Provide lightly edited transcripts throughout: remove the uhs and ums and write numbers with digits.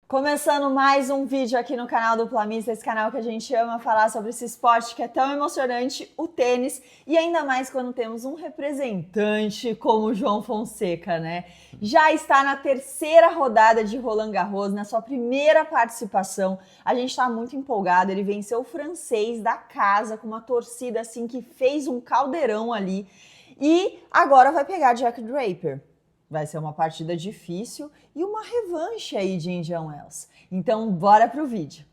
Começando mais um vídeo aqui no canal do Plamista, esse canal que a gente ama falar sobre esse esporte que é tão emocionante, o tênis, e ainda mais quando temos um representante como o João Fonseca, né? Já está na terceira rodada de Roland Garros, na sua primeira participação. A gente está muito empolgado, ele venceu o francês da casa com uma torcida assim que fez um caldeirão ali e agora vai pegar Jack Draper. Vai ser uma partida difícil e uma revanche aí de Indian Wells. Então, bora pro vídeo.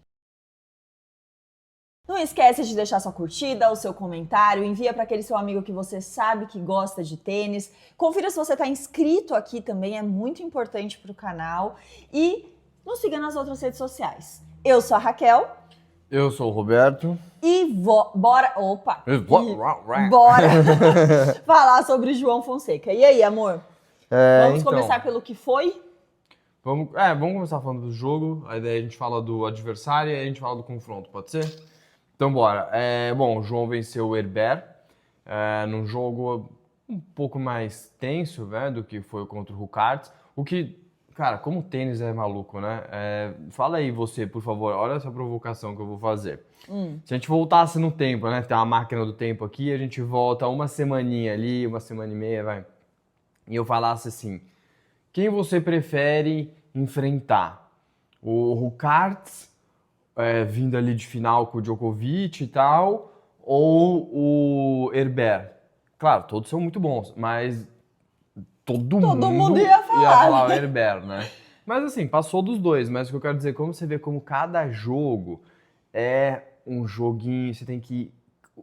Não esquece de deixar sua curtida, o seu comentário, envia para aquele seu amigo que você sabe que gosta de tênis. Confira se você está inscrito aqui também, é muito importante para o canal. E nos siga nas outras redes sociais. Eu sou a Raquel. Eu sou o Roberto. E bora falar sobre o João Fonseca. E aí, amor? Vamos começar pelo que foi? Vamos começar falando do jogo, aí daí a gente fala do adversário e aí a gente fala do confronto, pode ser? Então bora. O João venceu o Herbert num jogo um pouco mais tenso, né, do que foi contra o Hurkacz. O que, cara, como o tênis é maluco, né? Fala aí você, por favor, olha essa provocação que eu vou fazer. Se a gente voltasse no tempo, né, tem uma máquina do tempo aqui, a gente volta uma semaninha ali, uma semana e meia, vai. E eu falasse assim, quem você prefere enfrentar? O Hurkacz, vindo ali de final com o Djokovic e tal, ou o Herbert? Claro, todos são muito bons, mas todo mundo ia falar o Herbert, né? Mas assim, passou dos dois, mas o que eu quero dizer, como você vê como cada jogo é um joguinho, você tem que ir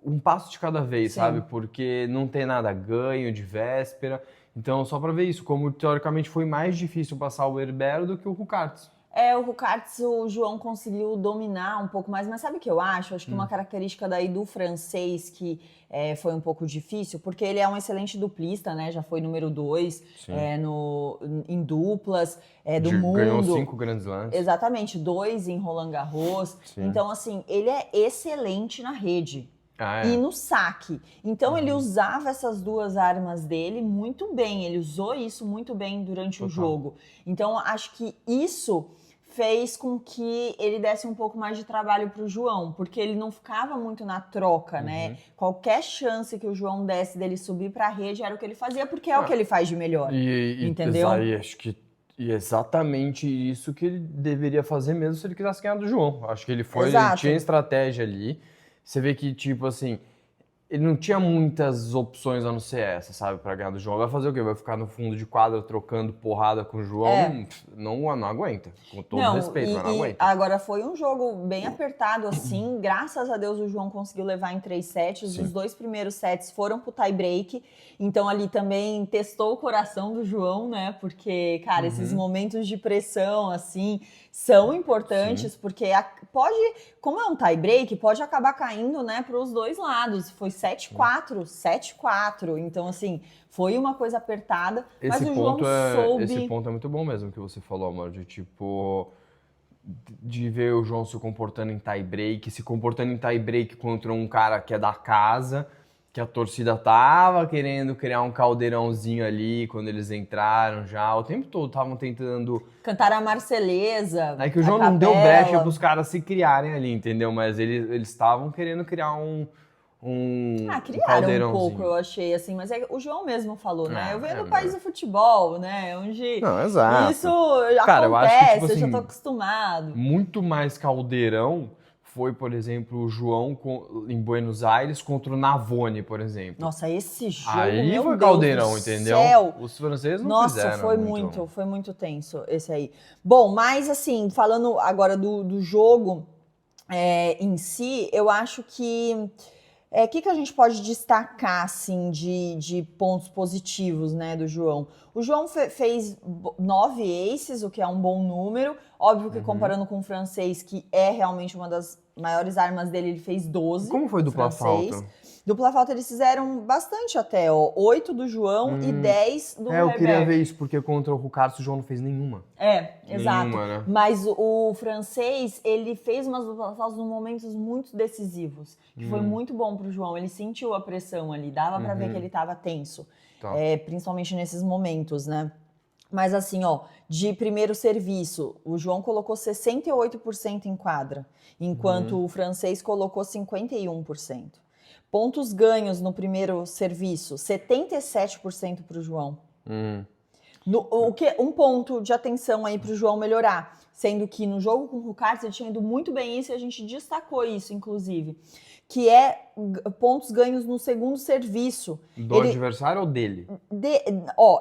um passo de cada vez, sabe? Porque não tem nada ganho de véspera. Então, só para ver isso, como teoricamente foi mais difícil passar o Herbert do que o Hurkacz. O Hurkacz, o João conseguiu dominar um pouco mais, mas sabe o que eu acho? Acho que uma característica daí do francês que foi um pouco difícil, porque ele é um excelente duplista, né? Já foi número 2 em duplas do mundo. Ganhou 5 Grand Slams. Exatamente, 2 em Roland Garros. Sim. Então, assim, ele é excelente na rede. E no saque. Então ele usava essas duas armas dele muito bem, ele usou isso muito bem durante o jogo. Então acho que isso fez com que ele desse um pouco mais de trabalho para o João, porque ele não ficava muito na troca, né? Qualquer chance que o João desse dele subir para a rede era o que ele fazia, porque é o que ele faz de melhor. Entendeu? Acho que exatamente isso que ele deveria fazer mesmo se ele quisesse ganhar do João. Acho que ele tinha estratégia ali. Você vê que, tipo assim, ele não tinha muitas opções a não ser essa, sabe, pra ganhar do João. Vai fazer o quê? Vai ficar no fundo de quadra trocando porrada com o João? Não aguenta. Com todo respeito, mas não aguenta. Agora foi um jogo bem apertado, assim. Graças a Deus o João conseguiu levar em 3 sets. Os 2 primeiros sets foram pro tie break. Então ali também testou o coração do João, né? Porque, cara, esses momentos de pressão, assim, são importantes, porque como é um tie break, pode acabar caindo, né, para os dois lados. Foi 7-4, 7-4. Então, assim, foi uma coisa apertada, mas o João soube... Esse ponto é muito bom mesmo que você falou, amor, de ver o João se comportando em tie break, se comportando em tie break contra um cara que é da casa, que a torcida tava querendo criar um caldeirãozinho ali quando eles entraram já. O tempo todo estavam tentando... Cantar a Marselhesa. É que o João não deu brecha pros caras se criarem ali, entendeu? Mas eles estavam querendo criar criaram um pouco, eu achei, assim. Mas o João mesmo falou, né? Eu venho no país do futebol, né? Onde isso acontece, eu acho que, tipo assim, eu já tô acostumado. Muito mais caldeirão foi, por exemplo, o João em Buenos Aires contra o Navone, por exemplo. Nossa, esse jogo, aí foi caldeirão, entendeu? Os franceses não fizeram. Nossa, foi muito tenso esse aí. Bom, mas assim, falando agora do jogo em si, eu acho que... O que a gente pode destacar, assim, de pontos positivos, né, do João? O João fez 9 aces, o que é um bom número. Óbvio que comparando com o francês, que é realmente uma das maiores armas dele, ele fez 12. Como foi dupla falta? Dupla falta eles fizeram bastante até, 8 do João e 10 do Herbert. Eu queria ver isso, porque contra o Hurkacz o João não fez nenhuma. Exato. Nenhuma, né? Mas o francês, ele fez umas duplas faltas em momentos muito decisivos, que foi muito bom pro João. Ele sentiu a pressão ali, dava pra ver que ele tava tenso, principalmente nesses momentos, né? Mas assim, ó, de primeiro serviço, o João colocou 68% em quadra, enquanto o francês colocou 51%. Pontos ganhos no primeiro serviço, 77% para o João. Um ponto de atenção aí para o João melhorar, sendo que no jogo com o Rucards ele tinha ido muito bem isso e a gente destacou isso, inclusive, que é pontos ganhos no segundo serviço. Do adversário ou dele?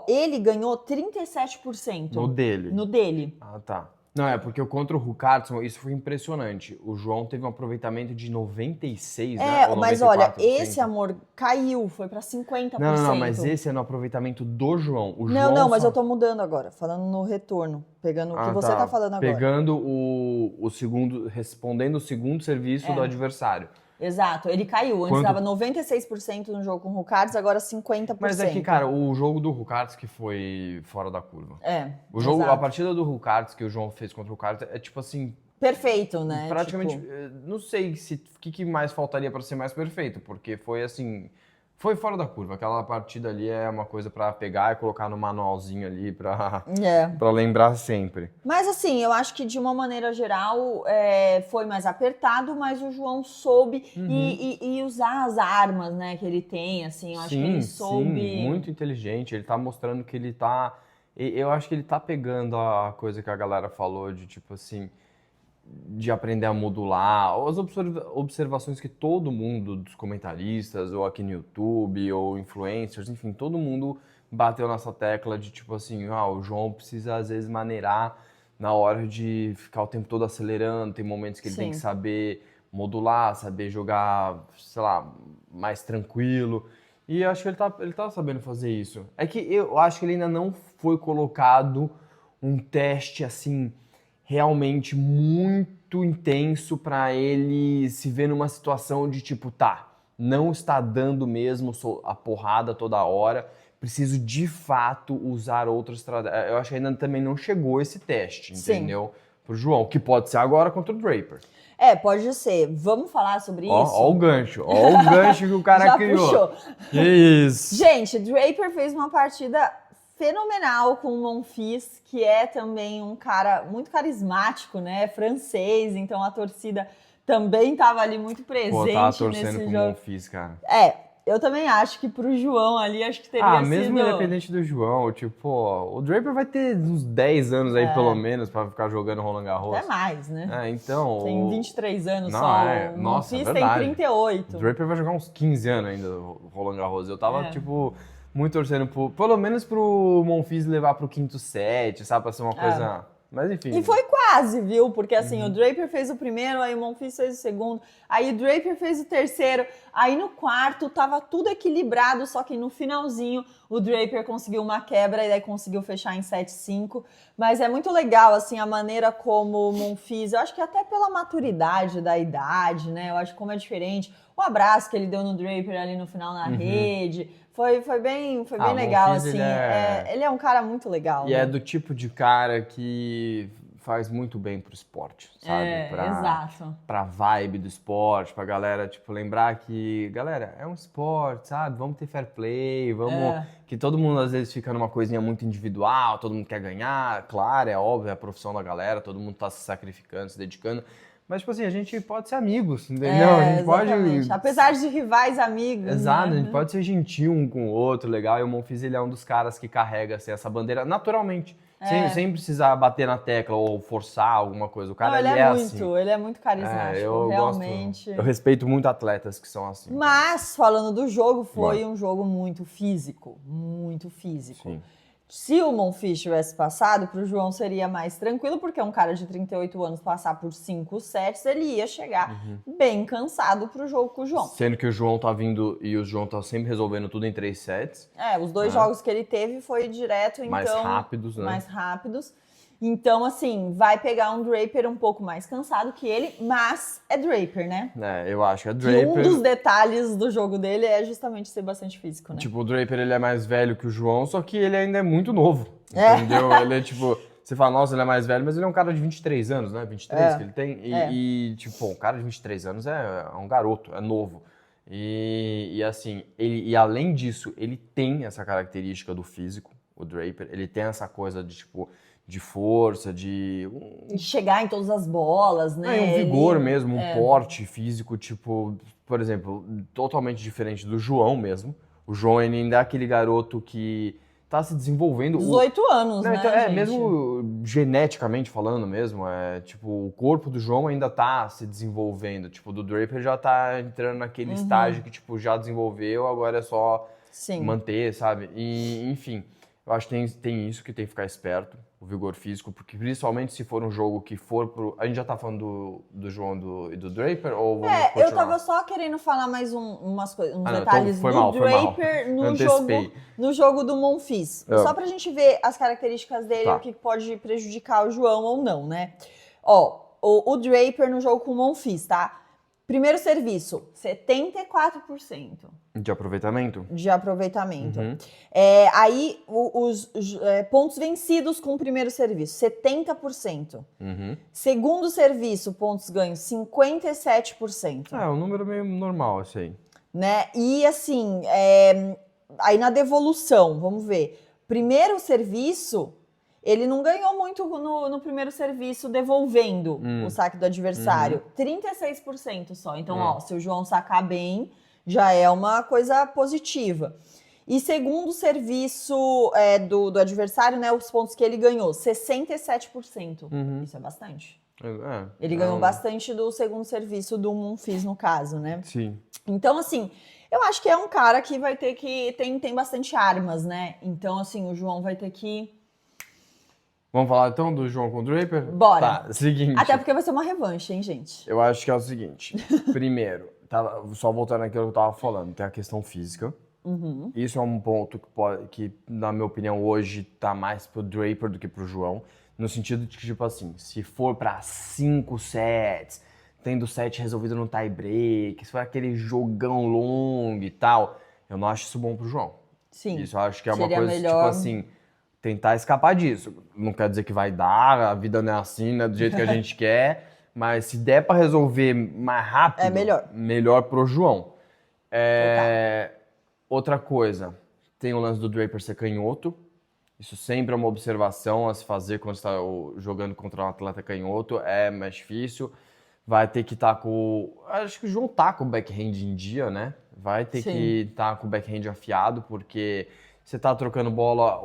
Ele ganhou 37%. No dele? No dele. Ah, tá. Não, é porque contra o Rucards, isso foi impressionante. O João teve um aproveitamento de 96, né? Ou Mas 94%. olha, esse amor caiu, foi pra 50%. Não, mas esse é no aproveitamento do João. Mas eu tô mudando agora, falando no retorno, pegando o que você tá falando agora. Pegando o segundo, respondendo o segundo serviço do adversário. Exato, ele caiu. Antes dava 96% no jogo com o Rucards, agora 50%. Mas é que, cara, o jogo do Rucards que foi fora da curva. O jogo, exato. A partida do Rucards que o João fez contra o Rucards é tipo assim... Perfeito, né? Praticamente, não sei o que mais faltaria para ser mais perfeito, porque foi assim... Foi fora da curva. Aquela partida ali é uma coisa pra pegar e colocar no manualzinho ali pra lembrar sempre. Mas assim, eu acho que de uma maneira geral foi mais apertado, mas o João soube e usar as armas, né, que ele tem, assim. Eu acho que ele soube... Sim, muito inteligente. Ele tá mostrando que ele tá... Eu acho que ele tá pegando a coisa que a galera falou de tipo assim... de aprender a modular, as observações que todo mundo, dos comentaristas, ou aqui no YouTube, ou influencers, enfim, todo mundo bateu nessa tecla de tipo assim, o João precisa às vezes maneirar na hora de ficar o tempo todo acelerando, tem momentos que ele tem que saber modular, saber jogar, sei lá, mais tranquilo, e eu acho que ele tá sabendo fazer isso. É que eu acho que ele ainda não foi colocado um teste assim, realmente muito intenso para ele se ver numa situação de tipo, não está dando mesmo a porrada toda hora, preciso de fato usar outras estratégias. Eu acho que ainda também não chegou esse teste, entendeu? Pro João, que pode ser agora contra o Draper. Pode ser. Vamos falar sobre isso? Ó o gancho que o cara já criou. Puxou. Que isso. Gente, Draper fez uma partida fenomenal com o Monfils, que é também um cara muito carismático, né? Francês, então a torcida também estava ali muito presente tava torcendo nesse pro jogo. Monfils, cara. Eu também acho que pro João ali, acho que teria sido... mesmo independente do João, tipo, o Draper vai ter uns 10 anos aí, pelo menos, pra ficar jogando Roland Garros. Até mais, né? Então... Tem 23 anos Não, só, o nossa, Monfils tem 38. O Draper vai jogar uns 15 anos ainda, o Roland Garros. Eu tava, tipo... muito torcendo pelo menos pro Monfils levar pro quinto set, sabe? Pra ser uma coisa... Mas enfim. E foi quase, viu? Porque assim, o Draper fez o primeiro, aí o Monfils fez o segundo, aí o Draper fez o terceiro, aí no quarto tava tudo equilibrado, só que no finalzinho o Draper conseguiu uma quebra e daí conseguiu fechar em 7-5. Mas é muito legal, assim, a maneira como o Monfils, eu acho que até pela maturidade da idade, né? Eu acho que como é diferente. O abraço que ele deu no Draper ali no final na rede... Foi bem legal, assim. Ele é um cara muito legal. E né? é do tipo de cara que faz muito bem pro esporte, sabe? Exato. Pra vibe do esporte, pra galera, tipo, lembrar que, galera, é um esporte, sabe? Vamos ter fair play, vamos... Que todo mundo, às vezes, fica numa coisinha muito individual, todo mundo quer ganhar, claro, é óbvio, é a profissão da galera, todo mundo tá se sacrificando, se dedicando... Mas, tipo assim, a gente pode ser amigos, entendeu? A gente exatamente. pode... Apesar de rivais, amigos. Exato, né? A gente pode ser gentil um com o outro, legal. E o Monfils, ele é um dos caras que carrega assim, essa bandeira naturalmente. Sem precisar bater na tecla ou forçar alguma coisa. O cara ele é muito carismático, eu realmente. Eu respeito muito atletas que são assim. Mas, falando do jogo, foi um jogo muito físico. Muito físico. Sim. Se o Monfils tivesse passado, para o João seria mais tranquilo, porque um cara de 38 anos passar por 5 sets, ele ia chegar bem cansado para o jogo com o João. Sendo que o João tá vindo e o João tá sempre resolvendo tudo em 3 sets. Os 2 jogos que ele teve foi direto, então... Mais rápidos, né? Mais rápidos. Então, assim, vai pegar um Draper um pouco mais cansado que ele, mas é Draper, né? Eu acho que é Draper. E um dos detalhes do jogo dele é justamente ser bastante físico, né? Tipo, o Draper, ele é mais velho que o João, só que ele ainda é muito novo, entendeu? Ele é tipo... Você fala, nossa, ele é mais velho, mas ele é um cara de 23 anos, né? 23 que ele tem. E tipo, um cara de 23 anos é um garoto, é novo. E assim, e além disso, ele tem essa característica do físico, O Draper, ele tem essa coisa de, tipo, de força, De chegar em todas as bolas, né? um vigor mesmo, um porte físico, tipo, por exemplo, totalmente diferente do João mesmo. O João ele ainda é aquele garoto que tá se desenvolvendo. 18 anos, Não, né, então, gente? mesmo geneticamente falando mesmo, tipo, o corpo do João ainda tá se desenvolvendo. Tipo, do Draper já tá entrando naquele estágio que, tipo, já desenvolveu, agora é só manter, sabe? E, enfim, eu acho que tem isso que tem que ficar esperto, o vigor físico, porque principalmente se for um jogo que for pro... A gente já tá falando do João e do Draper, ou vamos continuar? Eu tava só querendo falar mais uns Não, detalhes então, do Draper no jogo do Monfils. Só pra gente ver as características dele e o que pode prejudicar o João ou não, né? Ó, o Draper no jogo com o Monfils, tá? Primeiro serviço, 74%. De aproveitamento? De aproveitamento. Aí, os pontos vencidos com o primeiro serviço, 70%. Segundo serviço, pontos ganhos, 57%. É um número meio normal, assim aí. Né? E assim, aí na devolução, vamos ver. Primeiro serviço, ele não ganhou muito no primeiro serviço devolvendo o saque do adversário. 36% só. Então, ó, se o João sacar bem, já é uma coisa positiva. E segundo serviço do adversário, né, os pontos que ele ganhou, 67%. Isso é bastante. Ele ganhou bastante do segundo serviço do Monfils, no caso, né? Sim. Então, assim, eu acho que é um cara que vai ter que... Tem bastante armas, né? Então, assim, o João vai ter que... Vamos falar então do João com o Draper? Bora. Tá, seguinte. Até porque vai ser uma revanche, hein, gente? Eu acho que é o seguinte. Primeiro, só voltando naquilo que eu tava falando, tem a questão física. Isso é um ponto que, na minha opinião, hoje tá mais pro Draper do que pro João. No sentido de que, tipo assim, se for pra 5 sets, tendo o set resolvido no tie break, se for aquele jogão longo e tal, eu não acho isso bom pro João. Sim. Isso eu acho que é uma Seria coisa, melhor... tipo assim, tentar escapar disso. Não quer dizer que vai dar, a vida não é assim, não é do jeito que a gente quer, mas se der pra resolver mais rápido, é melhor. Melhor pro João. Outra coisa, tem o lance do Draper ser canhoto. Isso sempre é uma observação a se fazer quando você está jogando contra um atleta canhoto. É mais difícil. Vai ter que estar com... Acho que o João tá com o backhand em dia, né? Vai ter que estar com o backhand afiado, porque você tá trocando bola...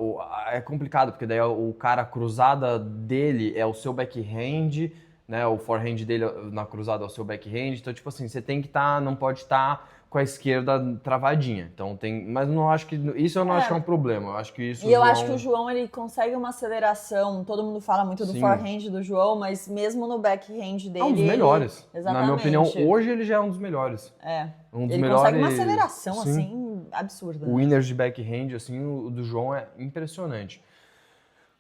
É complicado, porque daí o cara, a cruzada dele é o seu backhand, né? O forehand dele na cruzada é o seu backhand. Então, tipo assim, você tem que estar... Não pode estar com a esquerda travadinha. Então tem, mas não acho que isso eu não acho que é um problema. Eu acho que isso. E eu acho que o João ele consegue uma aceleração. Todo mundo fala muito do forehand do João, mas mesmo no backhand dele. É um dos melhores. Exatamente. Na minha opinião, hoje ele já é um dos melhores. Um dos ele melhores. Consegue uma aceleração assim absurda. O winners de backhand assim, o do João é impressionante.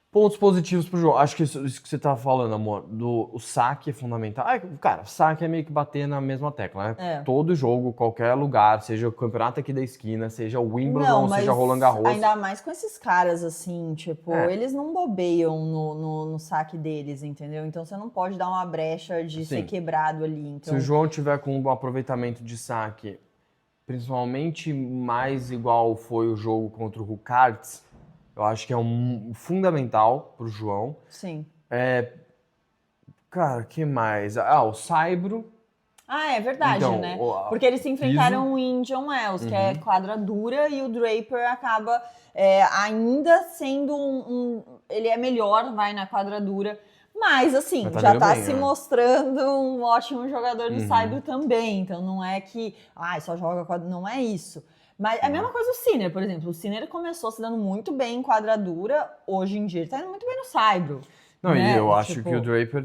Pontos positivos pro João. Acho que isso que você tava falando, amor, o saque é fundamental. Cara, saque é meio que bater na mesma tecla, né? Todo jogo, qualquer lugar, seja o campeonato aqui da esquina, seja o Wimbledon, seja Roland Garros. Ainda mais com esses caras, assim, tipo, eles não bobeiam no saque deles, entendeu? Então você não pode dar uma brecha de ser quebrado ali. Então... Se o João tiver com um aproveitamento de saque, principalmente mais igual foi o jogo contra o Rukarts, eu acho que é fundamental pro João. Sim. Cara, que mais? O Saibro. É verdade, então, né? Porque eles se enfrentaram o Indian Wells, que é quadra dura, e o Draper acaba ainda sendo ele é melhor, vai na quadra dura. Mas, assim, já tá se mostrando um ótimo jogador do Saibro também. Então, não é que, só joga quadra... Não é isso. Mas é a mesma coisa o Sinner, por exemplo. O Sinner começou se dando muito bem em quadradura, hoje em dia ele tá indo muito bem no Saibro. Não, né? E eu acho que o Draper,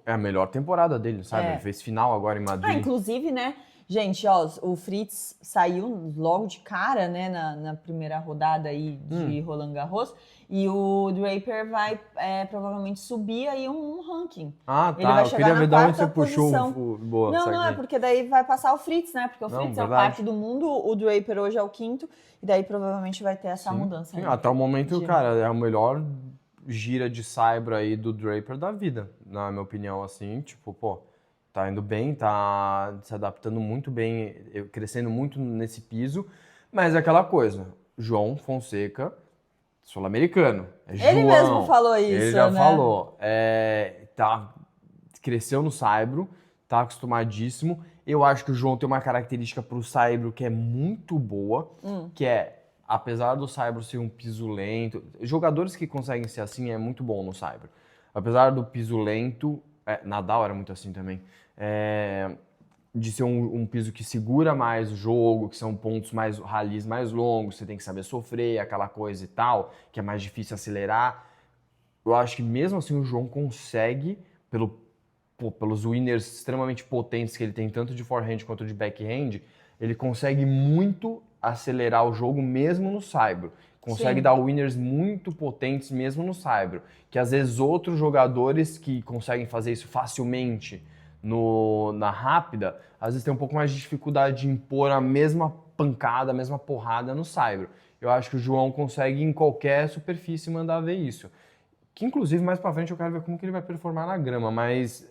é a melhor temporada dele, sabe? Ele fez final agora em Madrid. Inclusive, né, gente, ó, o Fritz saiu logo de cara, né, na primeira rodada aí de Roland Garros, e o Draper vai provavelmente subir aí um ranking. Tá. Ele vai chegar na quarta posição. Boa, não, é porque daí vai passar o Fritz, né, porque o Fritz é o quarto do mundo, o Draper hoje é o quinto, e daí provavelmente vai ter essa mudança. Sim, até o momento, cara, é o melhor gira de Saibro aí do Draper da vida, na minha opinião, assim, tá indo bem, tá se adaptando muito bem, crescendo muito nesse piso, mas é aquela coisa, João Fonseca sul-americano. É Ele João. mesmo falou isso, Ele já né? falou. Cresceu no Saibro, tá acostumadíssimo. Eu acho que o João tem uma característica pro Saibro que é muito boa, que é, apesar do Saibro ser um piso lento, jogadores que conseguem ser assim é muito bom no Saibro. Apesar do piso lento, Nadal era muito assim também, de ser um piso que segura mais o jogo, que são pontos mais ralis mais longos, você tem que saber sofrer, aquela coisa e tal, que é mais difícil acelerar. Eu acho que mesmo assim o João consegue, pelos winners extremamente potentes que ele tem, tanto de forehand quanto de backhand, ele consegue muito acelerar o jogo mesmo no saibro. Consegue Sim. dar winners muito potentes mesmo no saibro. Que às vezes outros jogadores que conseguem fazer isso facilmente na rápida, às vezes tem um pouco mais de dificuldade de impor a mesma pancada, a mesma porrada no saibro. Eu acho que o João consegue em qualquer superfície mandar ver isso. Que inclusive mais pra frente eu quero ver como que ele vai performar na grama, mas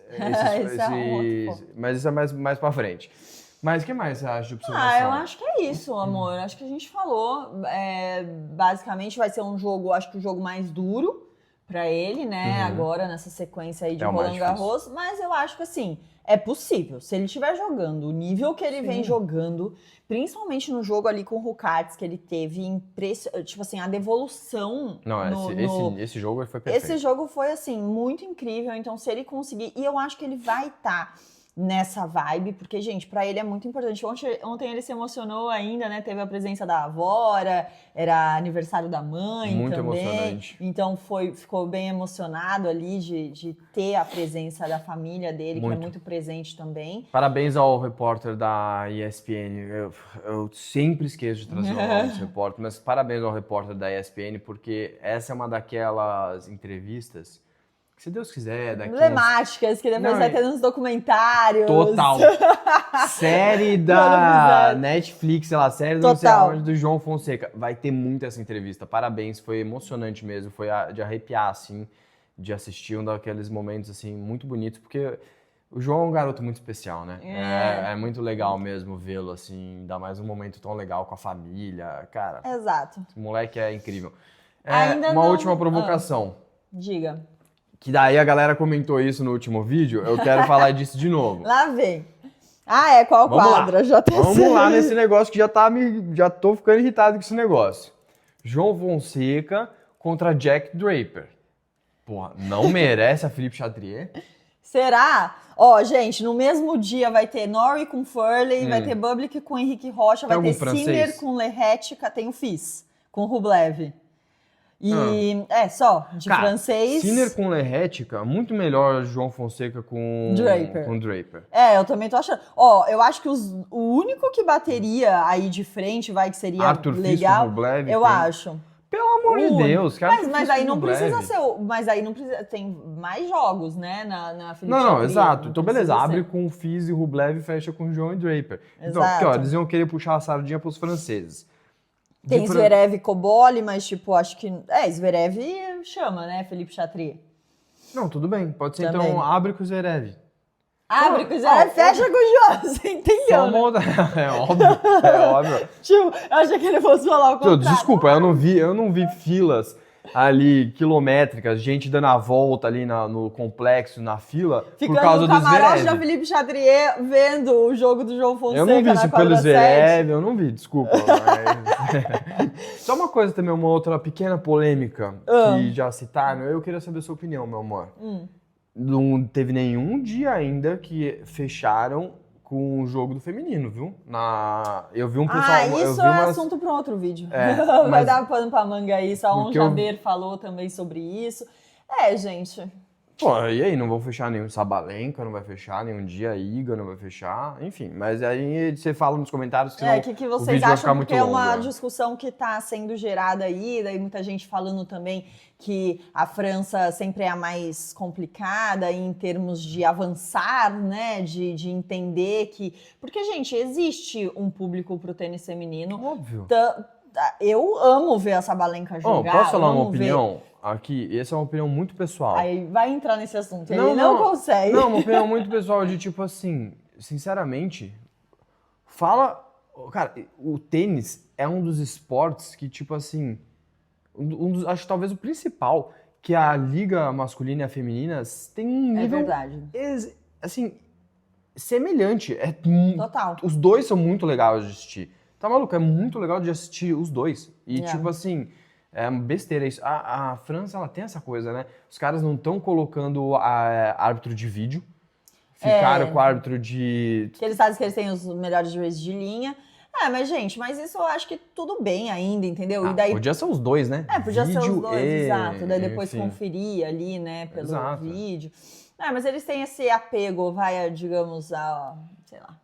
mas isso é mais pra frente. Mas o que mais você acha de observação? Eu acho que é isso, amor. Acho que a gente falou. Basicamente vai ser um jogo, acho que o jogo mais duro pra ele, né? Agora, nessa sequência aí de Roland Garros. Mas eu acho que assim, é possível. Se ele estiver jogando o nível que ele vem jogando, principalmente no jogo ali com o Hurkacz, que ele teve tipo assim, a devolução. Esse jogo foi perfeito. Esse jogo foi assim, muito incrível. Então, se ele conseguir. E eu acho que ele vai estar nessa vibe, porque, gente, pra ele é muito importante. Ontem ele se emocionou ainda, né? Teve a presença da avó, era aniversário da mãe muito também. Emocionante. Então ficou bem emocionado ali de ter a presença da família dele, que é muito presente também. Parabéns ao repórter da ESPN. Eu sempre esqueço de trazer o nome desse repórter, mas parabéns ao repórter da ESPN, porque essa é uma daquelas entrevistas que, se Deus quiser, emblemáticas, que depois vai ter nos documentários. Total. Série da Netflix, sei lá, série do não sei aonde, do João Fonseca. Vai ter muito essa entrevista. Parabéns, foi emocionante mesmo. Foi de arrepiar, assim, de assistir um daqueles momentos, assim, muito bonitos, porque o João é um garoto muito especial, né? É muito legal mesmo vê-lo, assim, ainda mais um momento tão legal com a família. Cara, exato. Esse moleque é incrível. Última provocação. Diga. Que daí a galera comentou isso no último vídeo, eu quero falar disso de novo. Lá vem. Qual quadra? Vamos lá nesse negócio que já tô ficando irritado com esse negócio. João Fonseca contra Jack Draper. Porra, não merece a Philippe Chatrier? Será? Gente, no mesmo dia vai ter Norrie com Furley, vai ter Bublik com Henrique Rocha, vai ter Sinner com Lehetka, tem o Fils com Rublev. E só, de francês. Sinner com Lehetka, muito melhor João Fonseca com Draper. Eu também tô achando. Eu acho que o único que bateria aí de frente, que seria Arthur legal, Fils com Rublev, eu acho. Pelo amor de Deus, cara. Mas aí não precisa ser. Mas aí não precisa. Tem mais jogos, né? Na Philippe Não, exato. Então, beleza. Abre com o Fils e Rublev e fecha com o João e Draper. Então, porque, eles iam querer puxar a sardinha pros franceses. Tem Zverev e Cobolli, mas, tipo, acho que... Zverev chama, né? Philippe Chatrier. Não, tudo bem. Pode ser, também. Então, abre com o Zverev. Abre com o Zverev, fecha com o João. Você entendeu, né? É óbvio. Tipo, eu achei que ele fosse falar o contrário. Desculpa, eu não vi filas ali quilométricas, gente dando a volta ali no complexo, na fila, por causa do Zverev. Ficando no camarote da Philippe Chatrier vendo o jogo do João Fonseca. Eu não vi isso pelo Zverev, eu não vi, desculpa. Mas... Só uma coisa também, uma outra pequena polêmica que já citaram, eu queria saber a sua opinião, meu amor. Não teve nenhum dia ainda que fecharam com o jogo do feminino, viu? Eu vi um pessoal... Isso é assunto para um outro vídeo. Vai dar pano pra manga aí. Só Jaber falou também sobre isso. Gente... Pô, e aí? Não vão fechar nenhum Sabalenka, não vai fechar nenhum dia, Iga não vai fechar, enfim. Mas aí você fala nos comentários que o que vocês acham, porque é uma discussão que está sendo gerada aí, daí muita gente falando também que a França sempre é a mais complicada em termos de avançar, né, de entender que... Porque, gente, existe um público pro tênis feminino. Óbvio. Eu amo ver a Sabalenka jogar. Posso falar uma opinião? Aqui, essa é uma opinião muito pessoal. Aí vai entrar nesse assunto, ele não consegue. Não, uma opinião muito pessoal de tipo assim, sinceramente, fala... Cara, o tênis é um dos esportes que tipo assim, acho que talvez o principal, que a liga masculina e a feminina tem um nível, verdade. assim, semelhante. Total. Os dois são muito legais de assistir. Tá maluco? É muito legal de assistir os dois. E tipo assim, é besteira isso. A França, ela tem essa coisa, né? Os caras não estão colocando árbitro de vídeo. Ficaram com o árbitro de... Porque eles sabem que eles têm os melhores juízes de linha. Mas gente, isso eu acho que tudo bem ainda, entendeu? E daí... Podia ser os dois, né? Podia ser os dois, exato. Daí depois enfim. conferir ali, né, pelo Exato. vídeo. Mas eles têm esse apego, digamos, sei lá.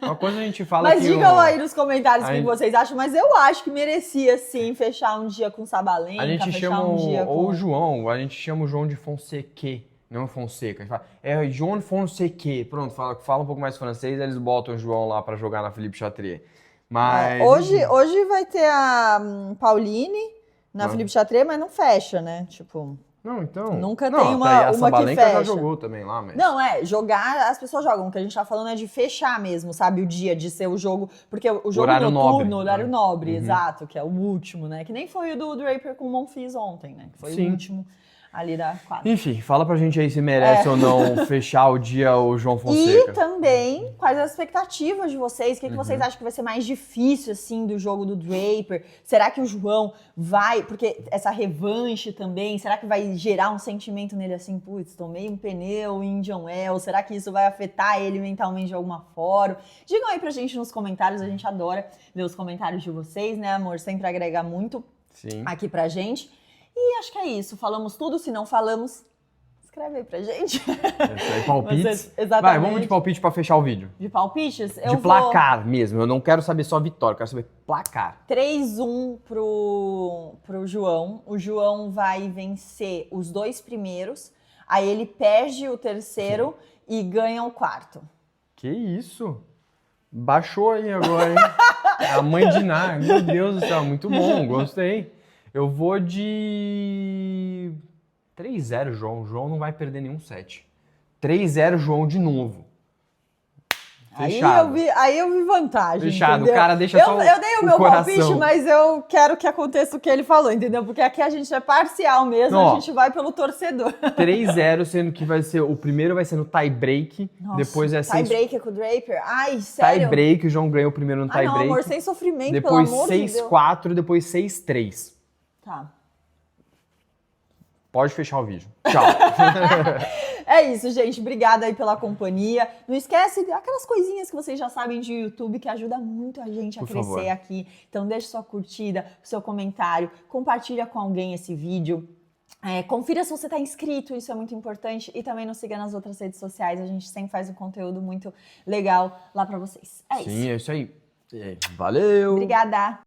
Uma coisa a gente fala Mas que digam aí nos comentários o que vocês acham, mas eu acho que merecia, sim, fechar um dia com Sabalenka, a gente fechar chama um dia com... o João, a gente chama o João de Fonseca, não Fonseca. A gente fala, é João Fonseca. Pronto, fala um pouco mais francês, eles botam o João lá pra jogar na Philippe Chatrier. Mas... Hoje vai ter a Pauline na Philippe Chatrier, mas não fecha, né? Tipo... Não, então... Nunca tem uma que fecha. Já jogou também lá, mas... Não, jogar, as pessoas jogam. O que a gente tá falando é de fechar mesmo, sabe? O dia, de ser o jogo... Porque o jogo horário noturno, nobre, horário nobre, exato, que é o último, né? Que nem foi o do Draper com o Monfils ontem, né? Que foi o último ali da quadra. Enfim, fala pra gente aí se merece ou não fechar o dia o João Fonseca. E também, quais as expectativas de vocês? O que vocês acham que vai ser mais difícil, assim, do jogo do Draper? Será que o João vai... Porque essa revanche também, será que vai gerar um sentimento nele assim, putz, tomei um pneu em Indian Wells, será que isso vai afetar ele mentalmente de alguma forma? Digam aí pra gente nos comentários, a gente adora ler os comentários de vocês, né, amor? Sempre agrega muito aqui pra gente. E acho que é isso. Falamos tudo. Se não falamos, escreve aí pra gente. Isso aí, palpites. Exatamente. Vai, vamos de palpite pra fechar o vídeo. De palpites? De placar mesmo. Eu não quero saber só vitória, eu quero saber placar. 3-1 pro João. O João vai vencer os 2 primeiros. Aí ele perde o terceiro e ganha o quarto. Que isso? Baixou aí agora, hein? A mãe de Ná. Meu Deus do céu, muito bom. Gostei. Eu vou de 3-0, João. O João não vai perder nenhum set. 3-0, João de novo. Fechado. Aí eu vi vantagem, fechado. Entendeu? O cara deixa só eu dei o meu coração. palpite, mas eu quero que aconteça o que ele falou, entendeu? Porque aqui a gente é parcial mesmo, a gente vai pelo torcedor. 3-0, sendo que vai ser... O primeiro vai ser no tie break. Nossa, depois é tie break com o Draper? Ai, sério? Tie break, o João ganhou o primeiro no tie break. Não, amor, sem sofrimento, depois pelo amor de Deus. 6-4, depois 6-3. Tá. Pode fechar o vídeo. Tchau. É isso, gente. Obrigada aí pela companhia. Não esquece aquelas coisinhas que vocês já sabem de YouTube que ajuda muito a gente a crescer aqui. Então deixe sua curtida, seu comentário, compartilha com alguém esse vídeo. Confira se você está inscrito, isso é muito importante. E também nos siga nas outras redes sociais. A gente sempre faz um conteúdo muito legal lá para vocês. É isso. Sim, é isso aí. Valeu! Obrigada!